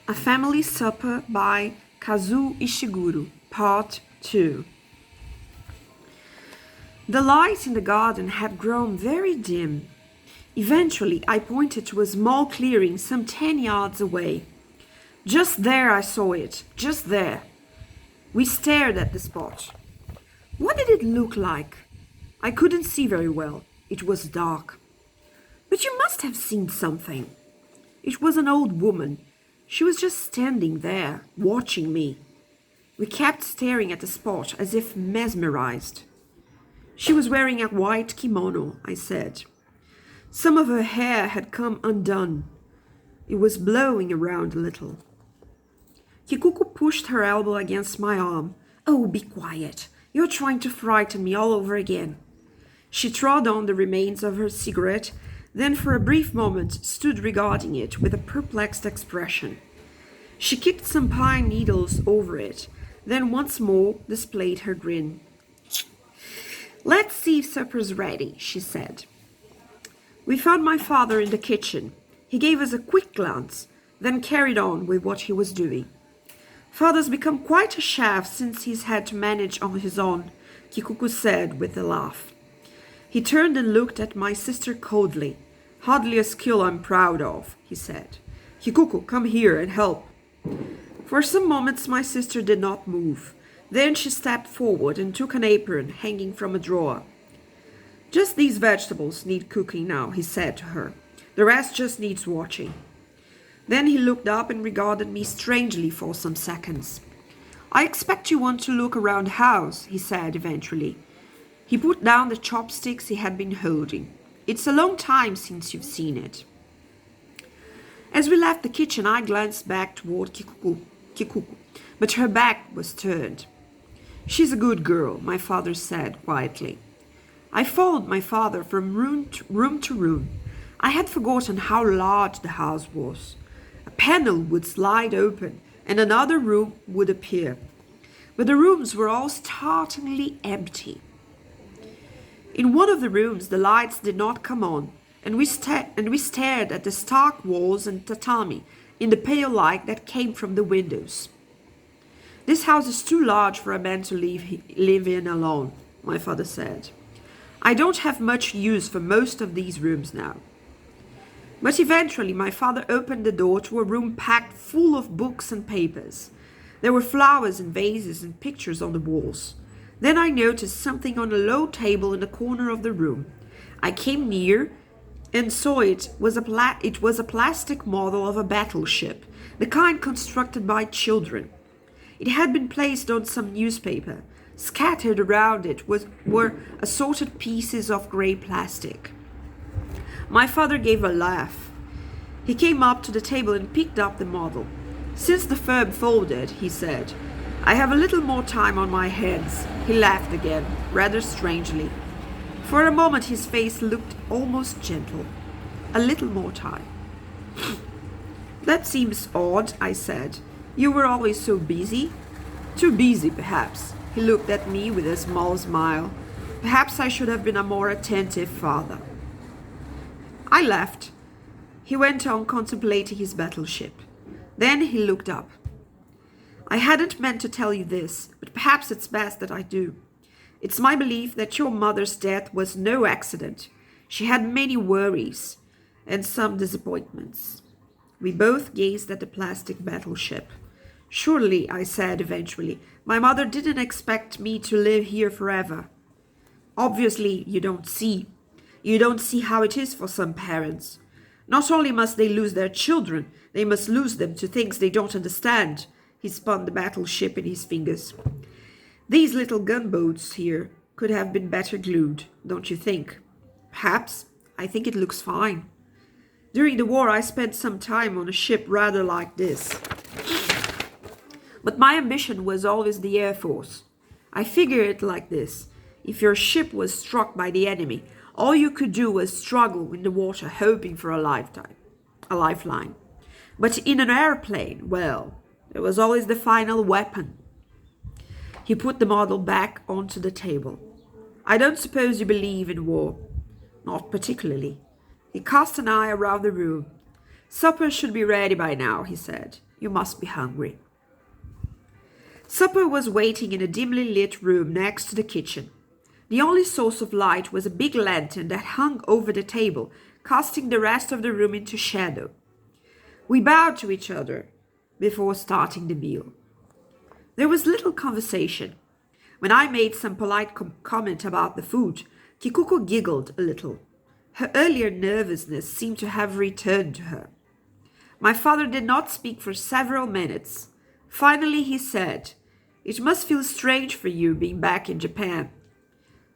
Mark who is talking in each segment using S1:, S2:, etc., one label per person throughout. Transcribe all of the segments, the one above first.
S1: A Family Supper by Kazuo Ishiguro, Part 2. The light in the garden had grown very dim. Eventually, I pointed to a small clearing some 10 yards away. Just there I saw it, just there. We stared at the spot. What did it look like? I couldn't see very well. It was dark. But you must have seen something. It was an old woman. She was just standing there, watching me. We kept staring at the spot as if mesmerized. She was wearing a white kimono, I said. Some of her hair had come undone. It was blowing around a little. Kikuko pushed her elbow against my arm. Oh, be quiet. You're trying to frighten me all over again. She trod on the remains of her cigarette, then for a brief moment stood regarding it with a perplexed expression. She kicked some pine needles over it, then once more displayed her grin. Let's see if supper's ready, she said. We found my father in the kitchen. He gave us a quick glance, then carried on with what he was doing. Father's become quite a chef since he's had to manage on his own, Kikuko said with a laugh. He turned and looked at my sister coldly. Hardly a skill I'm proud of, he said. Kikuko, come here and help. For some moments my sister did not move. Then she stepped forward and took an apron hanging from a drawer. Just these vegetables need cooking now, he said to her. The rest just needs watching. Then he looked up and regarded me strangely for some seconds. I expect you want to look around the house, he said eventually. He put down the chopsticks he had been holding. It's a long time since you've seen it. As we left the kitchen, I glanced back toward Kikuko, but her back was turned. She's a good girl, my father said quietly. I followed my father from room to room. I had forgotten how large the house was. A panel would slide open and another room would appear. But the rooms were all startlingly empty. In one of the rooms the lights did not come on, and we stared at the stark walls and tatami in the pale light that came from the windows. This house is too large for a man to live in alone, my father said. I don't have much use for most of these rooms now. But eventually my father opened the door to a room packed full of books and papers. There were flowers and vases and pictures on the walls. Then I noticed something on a low table in the corner of the room. I came near and saw it was a plastic model of a battleship, the kind constructed by children. It had been placed on some newspaper. Scattered around it were assorted pieces of grey plastic. My father gave a laugh. He came up to the table and picked up the model. Since the firm folded, he said, I have a little more time on my hands. He laughed again, rather strangely. For a moment his face looked almost gentle. A little more time. That seems odd, I said. You were always so busy. Too busy, perhaps. He looked at me with a small smile. Perhaps I should have been a more attentive father. I left. He went on contemplating his battleship. Then he looked up. I hadn't meant to tell you this, but perhaps it's best that I do. It's my belief that your mother's death was no accident. She had many worries and some disappointments. We both gazed at the plastic battleship. Surely, I said eventually, my mother didn't expect me to live here forever. Obviously, you don't see how it is for some parents. Not only must they lose their children, they must lose them to things they don't understand. He spun the battleship in his fingers. These little gunboats here could have been better glued, don't you think? Perhaps. I think it looks fine. During the war, I spent some time on a ship rather like this. But my ambition was always the Air Force. I figure it like this. If your ship was struck by the enemy, all you could do was struggle in the water hoping for a lifeline. But in an airplane, well, there was always the final weapon. He put the model back onto the table. I don't suppose you believe in war. Not particularly. He cast an eye around the room. Supper should be ready by now, he said. You must be hungry. Supper was waiting in a dimly lit room next to the kitchen. The only source of light was a big lantern that hung over the table, casting the rest of the room into shadow. We bowed to each other before starting the meal. There was little conversation. When I made some polite comment about the food, Kikuko giggled a little. Her earlier nervousness seemed to have returned to her. My father did not speak for several minutes. Finally he said, "It must feel strange for you being back in Japan."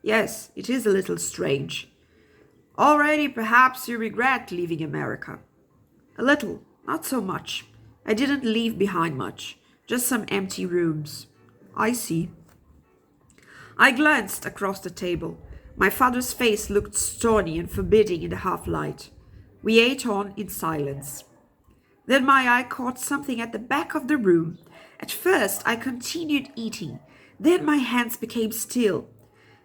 S1: "Yes, it is a little strange." "Already perhaps you regret leaving America." "A little, not so much. I didn't leave behind much, just some empty rooms." "I see." I glanced across the table. My father's face looked stony and forbidding in the half-light. We ate on in silence. Then my eye caught something at the back of the room. At first I continued eating. Then my hands became still.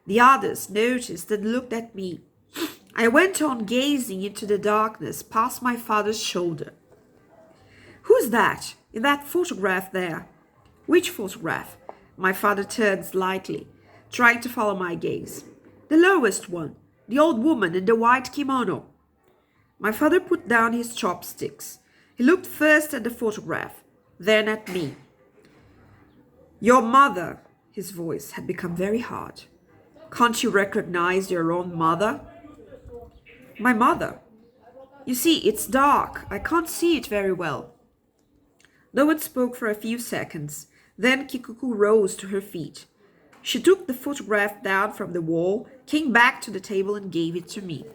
S1: The others noticed and looked at me. I went on gazing into the darkness past my father's shoulder. "Who's that? In that photograph there?" "Which photograph?" My father turned slightly, trying to follow my gaze. "The lowest one, the old woman in the white kimono." My father put down his chopsticks. He looked first at the photograph, then at me. "Your mother," his voice had become very hard. "Can't you recognize your own mother?" "My mother? You see, it's dark. I can't see it very well." No one spoke for a few seconds. Then Kikuko rose to her feet. She took the photograph down from the wall, came back to the table and gave it to me.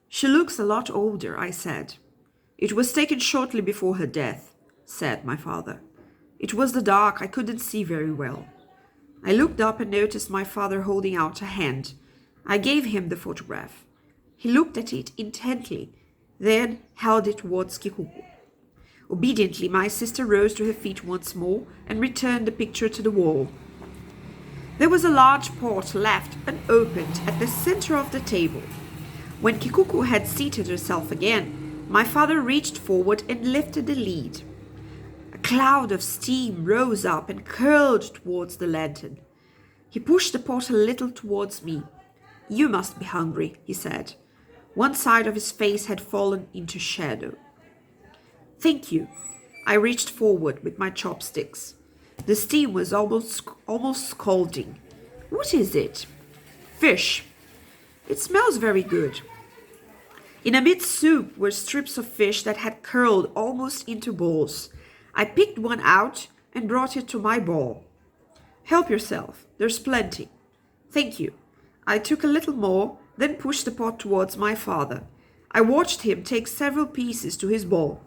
S1: "She looks a lot older," I said. "It was taken shortly before her death," said my father. "It was the dark. I couldn't see very well." I looked up and noticed my father holding out a hand. I gave him the photograph. He looked at it intently, then held it towards Kikuko. Obediently, my sister rose to her feet once more and returned the picture to the wall. There was a large pot left unopened at the center of the table. When Kikuko had seated herself again, my father reached forward and lifted the lid. A cloud of steam rose up and curled towards the lantern. He pushed the pot a little towards me. "You must be hungry," he said. One side of his face had fallen into shadow. "Thank you." I reached forward with my chopsticks. The steam was almost scalding. "What is it?" "Fish. It smells very good." In a meat soup were strips of fish that had curled almost into balls. I picked one out and brought it to my bowl. "Help yourself. There's plenty." "Thank you." I took a little more, then pushed the pot towards my father. I watched him take several pieces to his bowl.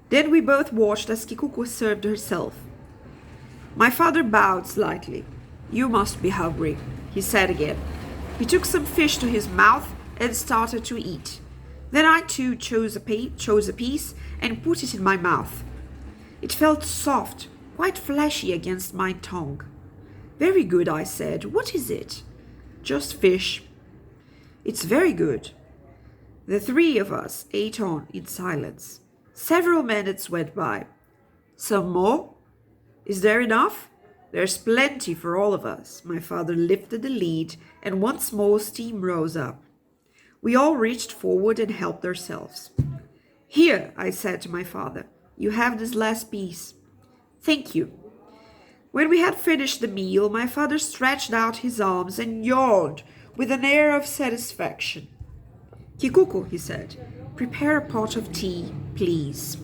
S1: Then we both watched as Kikuko served herself. My father bowed slightly. "You must be hungry," he said again. He took some fish to his mouth and started to eat. Then I too chose a piece and put it in my mouth. It felt soft, quite fleshy against my tongue. "Very good," I said. "What is it?" "Just fish." "It's very good." The three of us ate on in silence. Several minutes went by. "Some more? Is there enough?" "There's plenty for all of us." My father lifted the lid, and once more steam rose up. We all reached forward and helped ourselves. "Here," I said to my father, "you have this last piece." "Thank you." When we had finished the meal, my father stretched out his arms and yawned with an air of satisfaction. "Kikuko," he said, "prepare a pot of tea, please."